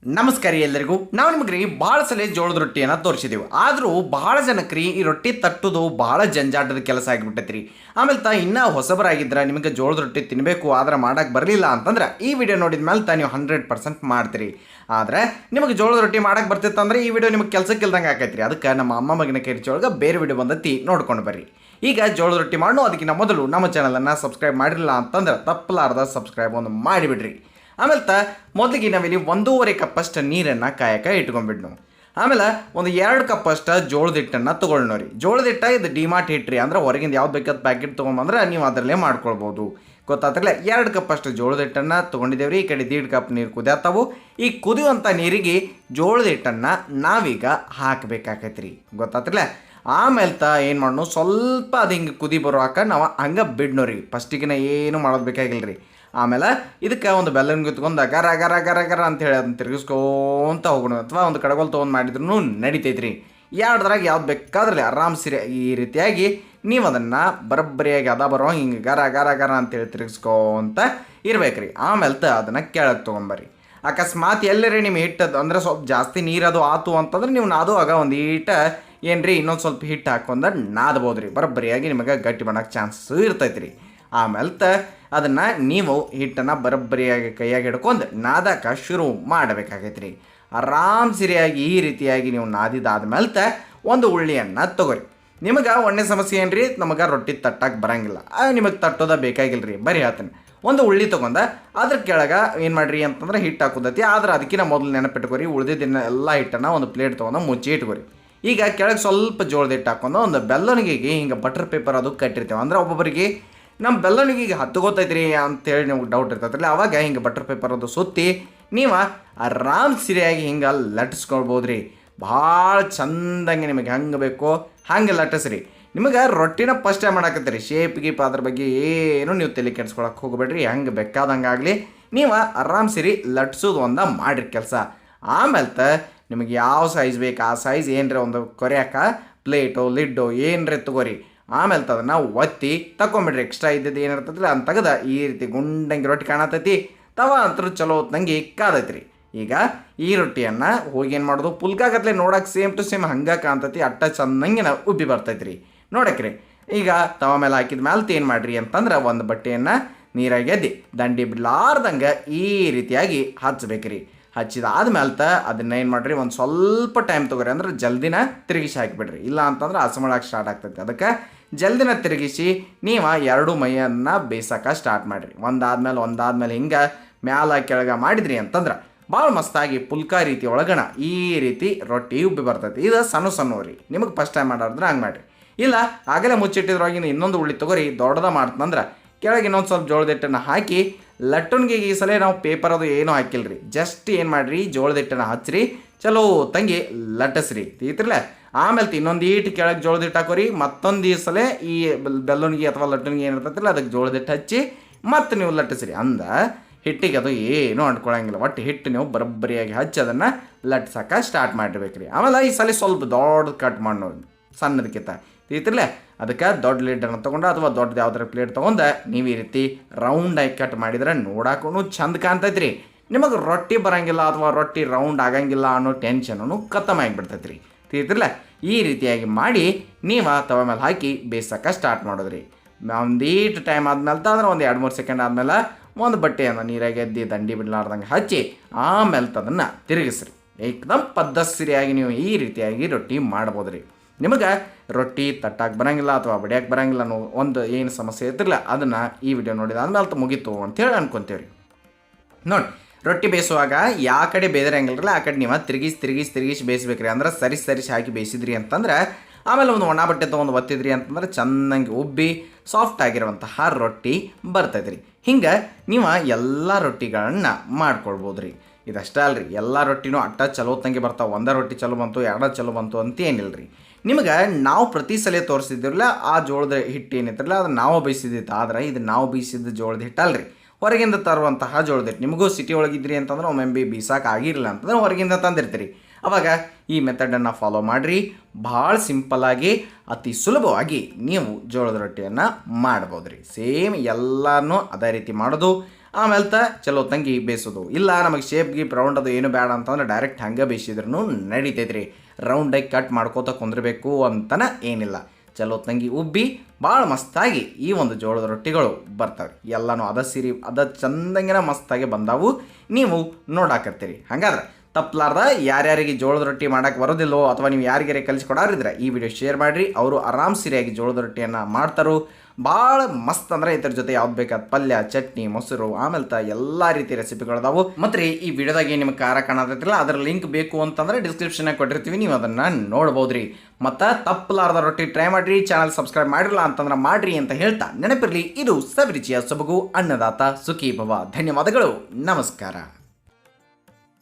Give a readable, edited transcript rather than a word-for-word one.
ನಮಸ್ಕಾರ ಎಲ್ಲರಿಗೂ. ನಾವು ನಿಮಗೆ ಭಾಳ ಸಲ ಜೋಳದ ರೊಟ್ಟಿಯನ್ನು ತೋರಿಸಿದೆವು. ಆದರೂ ಭಾಳ ಜನಕ್ಕೆ ಈ ರೊಟ್ಟಿ ತಟ್ಟುದು ಭಾಳ ಜಂಜಾಟದ ಕೆಲಸ ಆಗಿಬಿಟ್ಟೈತ್ರಿ. ಆಮೇಲೆ ಇನ್ನೂ ಹೊಸಬರಾಗಿದ್ರೆ ನಿಮಗೆ ಜೋಳದ ರೊಟ್ಟಿ ತಿನ್ನಬೇಕು ಆದ್ರೆ ಮಾಡೋಕ್ಕೆ ಬರಲಿಲ್ಲ ಅಂತಂದ್ರೆ ಈ ವಿಡಿಯೋ ನೋಡಿದ ಮೇಲೆ ನೀವು 100% ಮಾಡ್ತೀರಿ. ಆದರೆ ನಿಮಗೆ ಜೋಳದ ರೊಟ್ಟಿ ಮಾಡೋಕ್ಕೆ ಬರ್ತಿತ್ತಂದ್ರೆ ಈ ವಿಡಿಯೋ ನಿಮಗೆ ಕೆಲಸಕ್ಕೆ ಇಲ್ದಂಗೆ ಆಕೈತ್ರಿ. ಅದಕ್ಕೆ ನಮ್ಮ ಅಮ್ಮ ಮಗನ ಕೈಚೊಳಗೆ ಬೇರೆ ವಿಡಿಯೋ ಬಂದತಿ ನೋಡ್ಕೊಂಡು ಬರ್ರಿ. ಈಗ ಜೋಳದ ರೊಟ್ಟಿ ಮಾಡೋ ಅದಕ್ಕಿಂತ ಮೊದಲು ನಮ್ಮ ಚಾನಲನ್ನು ಸಬ್ಸ್ಕ್ರೈಬ್ ಮಾಡಿರಲಿಲ್ಲ ಅಂತಂದ್ರೆ ತಪ್ಪಲಾರ್ದ ಸಬ್ಸ್ಕ್ರೈಬ್ ಒಂದು ಮಾಡಿಬಿಡ್ರಿ. ಆಮೇಲೆ ಮೊದಲಿಗೆ ನಾವಿಲ್ಲಿ 1.5 ಕಪ್ಪಷ್ಟು ನೀರನ್ನು ಕಾಯಕ್ಕೆ ಇಟ್ಕೊಂಡ್ಬಿಡ್ನು. ಆಮೇಲೆ ಒಂದು 2 ಕಪ್ಪಷ್ಟು ಜೋಳದ ಹಿಟ್ಟನ್ನು ತೊಗೊಳ್ಳೋರಿ. ಜೋಳದ ಹಿಟ್ಟ ಇದು ಡಿಮಾರ್ಟ್ ಹಿಟ್ರಿ, ಅಂದ್ರೆ ಹೊರಗಿಂದ ಯಾವ್ದು ಬೇಕಾದ ಪ್ಯಾಕೆಟ್ ತೊಗೊಂಬಂದ್ರೆ ನೀವು ಅದರಲ್ಲೇ ಮಾಡ್ಕೊಳ್ಬೋದು. ಗೊತ್ತಾತ್ರಲ್ಲ. 2 ಕಪ್ಪಷ್ಟು ಜೋಳದ ಹಿಟ್ಟನ್ನು ತೊಗೊಂಡಿದ್ದೇವ್ರಿ. ಈ ಕಡೆ 1.5 ಕಪ್ ನೀರು ಕುದಿಯತ್ತಾವು. ಈ ಕುದಿಯುವಂಥ ನೀರಿಗೆ ಜೋಳದ ಹಿಟ್ಟನ್ನು ನಾವೀಗ ಹಾಕಬೇಕಾಕೈತ್ರಿ. ಗೊತ್ತಾತ್ರಲ್ಲ. ಆಮೇಲೆ ಏನು ಮಾಡೋಣ, ಸ್ವಲ್ಪ ಅದು ಹಿಂಗೆ ಕುದಿ ಬರುವಾಗ ನಾವು ಹಂಗೆ ಬಿಡ್ನೋರಿ. ಫಸ್ಟಿಗೆ ಏನು ಮಾಡೋದು ಬೇಕಾಗಿಲ್ಲ ರೀ. ಆಮೇಲೆ ಇದಕ್ಕೆ ಒಂದು ಬೆಲ್ಲನ ಗುತ್ಕೊಂಡು ಗರ ಗರ ಗರ ಗರ ಅಂತೇಳಿ ಅದನ್ನು ತಿರುಗಿಸ್ಕೊಂತ ಹೋಗೋಣ. ಅಥವಾ ಒಂದು ಕಡಗೋಲ್ ತೊಗೊಂಡು ಮಾಡಿದ್ರೂ ನಡಿತೈತ್ರಿ. ಎರಡರಾಗ ಯಾವ್ದು ಬೇಕಾದ್ರಲ್ಲಿ ಆರಾಮ್ಸಿರಿ ಈ ರೀತಿಯಾಗಿ ನೀವು ಅದನ್ನು ಬರೋಬ್ಬರಿಯಾಗಿ ಬರೋ ಹಿಂಗೆ ಗರ ಗರ ಗರ ಅಂತೇಳಿ ತಿರುಗಿಸ್ಕೊಂತ ಇರ್ಬೇಕ್ರಿ. ಆಮೇಲೆ ಅದನ್ನು ಕೆಳಗೆ ತೊಗೊಂಬರ್ರಿ. ಅಕಸ್ಮಾತ್ ಎಲ್ಲರಿ ನಿಮ್ಮ ಹಿಟ್ಟದು ಅಂದ್ರೆ ಸ್ವಲ್ಪ ಜಾಸ್ತಿ ನೀರದು ಆತು ಅಂತಂದ್ರೆ ನೀವು ನಾದುವಾಗ ಒಂದು ಈಟ ಏನ್ರಿ ಇನ್ನೊಂದು ಸ್ವಲ್ಪ ಹಿಟ್ಟು ಹಾಕೊಂಡ ನಾದ್ಬೋದು ರೀ. ಬರೋಬ್ಬರಿಯಾಗಿ ನಿಮಗೆ ಗಟ್ಟಿ ಮಾಡೋಕ್ಕೆ ಚಾನ್ಸಸ್ಸು ಇರ್ತೈತೆ ರೀ. ಆಮೇಲೆ ಅದನ್ನು ನೀವು ಹಿಟ್ಟನ್ನು ಬರೋಬ್ಬರಿಯಾಗಿ ಕೈಯಾಗಿ ಹಿಡ್ಕೊಂಡು ನಾದಕ್ಕೆ ಶುರು ಮಾಡಬೇಕಾಗೈತೆ ರೀ. ಆರಾಮ್ಸಿರಿಯಾಗಿ ಈ ರೀತಿಯಾಗಿ ನೀವು ನಾದಿದಾದ್ಮೇಲೆ ಒಂದು ಉಳ್ಳಿಯನ್ನು ತೊಗೊರಿ. ನಿಮಗೆ ಒಳ್ಳೆ ಸಮಸ್ಯೆ ಏನು ರೀ, ನಮಗೆ ರೊಟ್ಟಿ ತಟ್ಟಕ್ಕೆ ಬರೋಂಗಿಲ್ಲ, ನಿಮಗೆ ತಟ್ಟೋದ ಬೇಕಾಗಿಲ್ಲ ರೀ. ಬರೀ ಹೇಳ್ತೀನಿ, ಒಂದು ಉಳ್ಳಿ ತೊಗೊಂಡ ಅದ್ರ ಕೆಳಗೆ ಏನು ಮಾಡಿರಿ ಅಂತಂದ್ರೆ ಹಿಟ್ಟು ಹಾಕೋದೈತಿ. ಆದ್ರೆ ಅದಕ್ಕಿಂತ ಮೊದಲು ನೆನಪಿಟ್ಕೊರಿ, ಉಳಿದಿದ್ದನ್ನ ಎಲ್ಲ ಹಿಟ್ಟನ್ನು ಒಂದು ಪ್ಲೇಟ್ ತೊಗೊಂಡು ಮುಚ್ಚಿ ಇಟ್ಕೊರಿ. ಈಗ ಕೆಳಗೆ ಸ್ವಲ್ಪ ಜೋಳದ ಹಿಟ್ಟು ಹಾಕೊಂಡು ಒಂದು ಬೆಲ್ಲನಿಗೆ ಹಿಂಗೆ ಬಟರ್ ಪೇಪರ್ ಅದು ಕಟ್ಟಿರ್ತೇವೆ. ಅಂದ್ರೆ ಒಬ್ಬೊಬ್ಬರಿಗೆ ನಮ್ಮ ಬೆಲ್ಲನಿಗೆ ಈಗ ಹತ್ತುಗೋತೈತ್ರಿ ಅಂತೇಳಿ ನಿಮ್ಗೆ ಡೌಟ್ ಇರ್ತೈತ್ರಲ್ಲ, ಅವಾಗ ಹಿಂಗೆ ಬಟರ್ ಪೇಪರ್ ಅದು ಸುತ್ತಿ ನೀವು ಆರಾಮ್ ಸಿರಿಯಾಗಿ ಹಿಂಗೆ ಲಟ್ಟಿಸ್ಕೊಳ್ಬೋದು ರೀ. ಭಾಳ ಚಂದಂಗೆ ನಿಮಗೆ ಹೆಂಗೆ ಬೇಕೋ ಹಂಗೆ ಲಟ್ಟಿಸ್ರಿ. ನಿಮಗೆ ರೊಟ್ಟಿನ ಫಸ್ಟ್ ಟೈಮ್ ಮಾಡಾಕತ್ತೀರಿ, ಶೇಪ್ ಗೀಪ್ ಅದ್ರ ಬಗ್ಗೆ ಏನು ನೀವು ತಲೆ ಕೆಡ್ಸ್ಕೊಳಕ್ಕೆ ಹೋಗ್ಬೇಡ್ರಿ. ಹೆಂಗೆ ಬೇಕಾದಂಗಾಗಲಿ ನೀವು ಆರಾಮ್ ಸಿರಿ ಲಟ್ಸೋದು ಒಂದು ಮಾಡಿರಿ ಕೆಲಸ. ಆಮೇಲೆ ನಿಮಗೆ ಯಾವ ಸೈಜ್ ಬೇಕು ಆ ಸೈಜ್ ಏನರ ಒಂದು ಕೊರೆಯಾಕ ಪ್ಲೇಟು ಲಿಡ್ಡು ಏನರ ತಗೋರಿ. ಆಮೇಲೆ ಅದನ್ನು ಒತ್ತಿ ತಗೊಂಬಿಡ್ರಿ. ಎಕ್ಸ್ಟ್ರಾ ಇದ್ದದ್ದು ಏನಿರ್ತೈತಿ ಅಂತ ತೆಗೆದ ಈ ರೀತಿ ಗುಂಡಂಗೆ ರೊಟ್ಟಿ ಕಾಣತೈತಿ. ತವ ಅಂತೂ ಚಲೋ ಹೊತ್ತಂಗೆ ಕಾದೈತಿ ರೀ. ಈಗ ಈ ರೊಟ್ಟಿಯನ್ನು ಹೋಗಿ ಏನು ಮಾಡೋದು, ಪುಲ್ಕಾಗತ್ಲೆ ನೋಡೋಕೆ ಸೇಮ್ ಟು ಸೇಮ್ ಹಂಗೆ ಕಾಣ್ತೈತಿ. ಅಟ್ಟ ಚಂದಂಗೆ ಉಬ್ಬಿ ಬರ್ತೈತಿ ರೀ. ನೋಡಕ್ರಿ. ಈಗ ತವ ಮೇಲೆ ಹಾಕಿದ ಮೇಲೆ ಏನು ಮಾಡಿರಿ ಅಂತಂದ್ರೆ ಒಂದು ಬಟ್ಟೆಯನ್ನು ನೀರಾಗಿ ಎದ್ದಿ ದಂಡಿ ಬಿಡ್ಲಾರ್ದಂಗೆ ಈ ರೀತಿಯಾಗಿ ಹಚ್ಬೇಕ್ರಿ. ಹಚ್ಚಿದಾದ್ಮೇಲೆ ಅದನ್ನ ಏನು ಮಾಡಿರಿ, ಒಂದು ಸ್ವಲ್ಪ ಟೈಮ್ ತೊಗೊರಿ. ಅಂದ್ರೆ ಜಲ್ದಿನ ತಿರುಗಿಸಿ ಹಾಕಿಬಿಡ್ರಿ. ಇಲ್ಲ ಅಂತಂದ್ರೆ ಹಸಮಳಕ್ಕೆ ಸ್ಟಾರ್ಟ್ ಆಗ್ತೈತಿ. ಅದಕ್ಕೆ ಜಲ್ದಿನ ತಿರುಗಿಸಿ ನೀವು 2 ಮೈಯನ್ನು ಬೇಯಿಸೋಕೆ ಸ್ಟಾರ್ಟ್ ಮಾಡಿರಿ. ಒಂದಾದ್ಮೇಲೆ ಹಿಂಗೆ ಮ್ಯಾಲ ಕೆಳಗೆ ಮಾಡಿದ್ರಿ ಅಂತಂದ್ರೆ ಭಾಳ ಮಸ್ತಾಗಿ ಪುಲ್ಕ ರೀತಿ ಒಳಗಣ ಈ ರೀತಿ ರೊಟ್ಟಿ ಉಬ್ಬಿ ಬರ್ತೈತಿ. ಇದು ಸಣ್ಣ ರೀ. ನಿಮಗೆ ಫಸ್ಟ್ ಟೈಮ್ ಮಾಡೋದ್ರೆ ಹಂಗೆ ಮಾಡಿರಿ. ಇಲ್ಲ ಆಗಲೇ ಮುಚ್ಚಿಟ್ಟಿದ್ರೊಳಗಿನ ಇನ್ನೊಂದು ಉಳ್ಳಿ ತೊಗೊರಿ. ದೊಡ್ಡದ ಮಾಡ್ತಂದ್ರೆ ಕೆಳಗೆ ಇನ್ನೊಂದು ಸ್ವಲ್ಪ ಜೋಳದ ಹಿಟ್ಟನ್ನು ಹಾಕಿ ಲಟ್ಟಣಿಗೆ ಈ ಸಲ ನಾವು ಪೇಪರ್ ಅದು ಏನೂ ಹಾಕಿಲ್ಲ ರೀ. ಜಸ್ಟ್ ಏನು ಮಾಡಿರಿ, ಜೋಳದ ಹಿಟ್ಟನ್ನು ಹಚ್ಚಿರಿ, ಚಲೋ ತಂಗಿ ಲಟ್ಟಿಸ್ರಿ. ತೀತ್ರಲ್ಲ. ಆಮೇಲೆ ಇನ್ನೊಂದು ಈಟು ಕೆಳಗೆ ಜೋಳದ ಹಿಟ್ಟು ಹಾಕೋರಿ. ಮತ್ತೊಂದು ಈ ಸಲ ಈ ಬೆಲ್ಲುಣಿಗೆ ಅಥವಾ ಲಟ್ಟಣಿಗೆ ಏನಿರ್ತೈತಿಲ್ಲ ಅದಕ್ಕೆ ಜೋಳದ ಹಿಟ್ಟು ಹಚ್ಚಿ ಮತ್ತು ನೀವು ಲಟ್ಟಿಸ್ರಿ. ಅಂದ ಹಿಟ್ಟಿಗೆ ಅದು ಏನೂ ಅಂಟ್ಕೊಳಂಗಿಲ್ಲ. ಒಟ್ಟು ಹಿಟ್ಟು ನೀವು ಬರೋಬ್ಬರಿಯಾಗಿ ಹಚ್ಚಿ ಅದನ್ನು ಲಟ್ಸಕ್ಕೆ ಸ್ಟಾರ್ಟ್ ಮಾಡಿರ್ಬೇಕ್ರಿ. ಆಮೇಲೆ ಈ ಸಲ ಸ್ವಲ್ಪ ದೊಡ್ಡ ಕಟ್ ಮಾಡಿ ನೋಡಿ, ಸಣ್ಣದಕ್ಕಿಂತ ತೀತ್ರಲ್ಲ. ಅದಕ್ಕೆ ದೊಡ್ಡ ಲೀಡರ್ನ ತೊಗೊಂಡು ಅಥವಾ ದೊಡ್ಡದು ಯಾವ್ದಾರ ಪ್ಲೇಟ್ ತೊಗೊಂಡು ನೀವು ಈ ರೀತಿ ರೌಂಡಾಗಿ ಕಟ್ ಮಾಡಿದ್ರೆ ನೋಡಕ್ಕೂ ಚಂದ ಕಾಣ್ತೈತ್ರಿ. ನಿಮಗೆ ರೊಟ್ಟಿ ಬರೋಂಗಿಲ್ಲ ಅಥವಾ ರೊಟ್ಟಿ ರೌಂಡ್ ಆಗಂಗಿಲ್ಲ ಅನ್ನೋ ಟೆನ್ಷನೂ ಖತಮ್ ಆಗಿಬಿಡ್ತೈತೆ ರೀ. ತಿಳಿತಿರಲ್ಲ. ಈ ರೀತಿಯಾಗಿ ಮಾಡಿ ನೀವು ತವ ಮೇಲೆ ಹಾಕಿ ಬೇಯಿಸೋಕೆ ಸ್ಟಾರ್ಟ್ ಮಾಡೋದ್ರಿ. ಒಂದೀಟು ಟೈಮ್ ಆದ್ಮೇಲೆ ಅಂದ್ರೆ ಒಂದು 2-3 ಸೆಕೆಂಡ್ ಆದಮೇಲೆ ಒಂದು ಬಟ್ಟೆಯನ್ನು ನೀರಾಗಿ ಎದ್ದಿ ದಂಡಿ ಬಿಡ್ಲಾರ್ದಂಗೆ ಹಚ್ಚಿ ಆಮೇಲೆ ಅದನ್ನು ತಿರುಗಿಸ್ರಿ. ಏಕದಮ್ ಪದ್ಧತಿಯಾಗಿ ನೀವು ಈ ರೀತಿಯಾಗಿ ರೊಟ್ಟಿ ಮಾಡ್ಬೋದು ರೀ. ನಿಮಗೆ ರೊಟ್ಟಿ ತಟ್ಟಕ್ಕೆ ಬರೋಂಗಿಲ್ಲ ಅಥವಾ ಬಡಿಯೋಕೆ ಬರೋಂಗಿಲ್ಲ ಅನ್ನೋ ಒಂದು ಏನು ಸಮಸ್ಯೆ ಇರ್ತಿರಲ್ಲ, ಅದನ್ನು ಈ ವಿಡಿಯೋ ನೋಡಿದ ಆದ್ಮೇಲೆ ಮುಗೀತು ಅಂತೇಳಿ ಅನ್ಕೊತೀವಿ. ನೋಡಿ, ರೊಟ್ಟಿ ಬೇಯಿಸುವಾಗ ಯಾವ ಕಡೆ ಬೇದರಂಗಿಲ್ಲರಲ್ಲ ಆ ಕಡೆ ನೀವು ತಿರುಗಿಸಿ ಬೇಯಿಸ್ಬೇಕ್ರಿ. ಅಂದ್ರೆ ಸರಿಸಿ ಹಾಕಿ ಬೇಯಿಸಿದ್ರಿ ಅಂತಂದ್ರೆ ಆಮೇಲೆ ಒಂದು ಒಣ ಬಟ್ಟೆ ತೊಗೊಂಡು ಒತ್ತಿದ್ರಿ ಅಂತಂದ್ರೆ ಚೆನ್ನಾಗಿ ಉಬ್ಬಿ ಸಾಫ್ಟ್ ಆಗಿರುವಂತಹ ರೊಟ್ಟಿ ಬರ್ತೈತೆ ರೀ. ಹಿಂಗೆ ನೀವು ಎಲ್ಲ ರೊಟ್ಟಿಗಳನ್ನು ಮಾಡ್ಕೊಳ್ಬೋದು ರೀ. ಇದಷ್ಟೇ ಅಲ್ರಿ, ಎಲ್ಲ ರೊಟ್ಟಿನೂ ಅಟ್ಟ ಚಲೋ ತಂಗಿ ಬರ್ತಾವೆ. ಒಂದೇ ರೊಟ್ಟಿ ಚಲೋ ಬಂತು, 2 ಚಲೋ ಬಂತು ಅಂತ ಏನಿಲ್ಲ ರೀ. ನಿಮಗೆ ನಾವು ಪ್ರತಿ ಸಲ ತೋರಿಸಿದ್ರಲ್ಲ ಆ ಜೋಳದ ಹಿಟ್ಟು ಏನಿತ್ತಲ್ಲ ಅದನ್ನು ನಾವು ಬೇಯಿಸಿದ್ದಿತ್ತು. ಆದ್ರೆ ಇದು ನಾವು ಬೇಯಿಸಿದ ಜೋಳದ ಹಿಟ್ಟು ಅಲ್ರಿ, ಹೊರಗಿಂದ ತರುವಂತಹ ಜೋಳದ ಹಿಟ್ಟು. ನಿಮಗೂ ಸಿಟಿ ಒಳಗಿದ್ರಿ ಅಂತಂದ್ರೆ ಒಮ್ಮೆ ಬೀಸಾಕೆ ಆಗಿರಲಿಲ್ಲ ಅಂತಂದ್ರೆ ಹೊರಗಿಂದ ತಂದಿರ್ತೀರಿ. ಅವಾಗ ಈ ಮೆಥಡನ್ನು ಫಾಲೋ ಮಾಡಿರಿ. ಭಾಳ ಸಿಂಪಲ್ಲಾಗಿ ಅತಿ ಸುಲಭವಾಗಿ ನೀವು ಜೋಳದ ರೊಟ್ಟಿಯನ್ನು ಮಾಡ್ಬೋದು ರೀ. ಸೇಮ್ ಎಲ್ಲನೂ ಅದೇ ರೀತಿ ಮಾಡೋದು. ಆಮೇಲೆ ಚಲೋ ತಂಗಿ ಬೇಯಿಸೋದು. ಇಲ್ಲ ನಮಗೆ ಶೇಪ್ ಗೀಪ್ ರೌಂಡ್ ಅದು ಏನು ಬೇಡ ಅಂತಂದ್ರೆ ಡೈರೆಕ್ಟ್ ಹಂಗೆ ಬೇಯಿಸಿದ್ರೂ ನಡೀತೈತ್ರಿ. ರೌಂಡಾಗಿ ಕಟ್ ಮಾಡ್ಕೋತ ಕುಂದಿರಬೇಕು ಅಂತನ ಏನಿಲ್ಲ. ಚಲೋ ತಂಗಿ ಉಬ್ಬಿ ಭಾಳ ಮಸ್ತಾಗಿ ಈ ಒಂದು ಜೋಳದ ರೊಟ್ಟಿಗಳು ಬರ್ತವೆ. ಎಲ್ಲನೂ ಅದ ಸಿರಿ ಅದ ಚಂದಂಗಿನ ಮಸ್ತಾಗಿ ಬಂದಾವು, ನೀವು ನೋಡಾಕತ್ತೀರಿ. ಹಾಗಾದ್ರೆ ತಪ್ಪಲಾರ್ದ ಯಾರ್ಯಾರಿಗೆ ಜೋಳದ ರೊಟ್ಟಿ ಮಾಡೋಕ್ಕೆ ಬರೋದಿಲ್ಲೋ ಅಥವಾ ನೀವು ಯಾರಿಗಾರೆ ಕಲಿಸ್ಕೊಡಾರಿದ್ರೆ ಈ ವಿಡಿಯೋ ಶೇರ್ ಮಾಡಿರಿ. ಅವರು ಆರಾಮ್ ಸಿರಿಯಾಗಿ ಜೋಳದ ರೊಟ್ಟಿಯನ್ನು ಮಾಡ್ತಾರೋ. ಭಾಳ ಮಸ್ತ್ ಅಂದ್ರೆ ಇದ್ರ ಜೊತೆ ಯಾವ್ದು ಬೇಕಾದ ಪಲ್ಯ, ಚಟ್ನಿ, ಮೊಸರು, ಆಮೇಲೆ ಎಲ್ಲ ರೀತಿ ರೆಸಿಪಿಗಳದಾವು. ಮತ್ತೆ ಈ ವಿಡಿಯೋದಾಗೆ ನಿಮ್ಗೆ ಖಾರ ಕಾಣತಿರಲ್ಲ, ಅದರ ಲಿಂಕ್ ಬೇಕು ಅಂತಂದ್ರೆ ಡಿಸ್ಕ್ರಿಪ್ಷನ್ ಕೊಟ್ಟಿರ್ತೀವಿ, ನೀವು ಅದನ್ನು ನೋಡ್ಬೋದ್ರಿ. ಮತ್ತು ತಪ್ಪಲಾರ್ದ ರೊಟ್ಟಿ ಟ್ರೈ ಮಾಡಿರಿ. ಚಾನಲ್ ಸಬ್ಸ್ಕ್ರೈಬ್ ಮಾಡಿರಲ್ಲ ಅಂತಂದ್ರೆ ಮಾಡ್ರಿ ಅಂತ ಹೇಳ್ತಾ ನೆನಪಿರಲಿ, ಇದು ಸವಿರುಚಿಯ ಸೊಬಗು ಅನ್ನದಾತ ಸುಖೀ ಭವ. ಧನ್ಯವಾದಗಳು, ನಮಸ್ಕಾರ.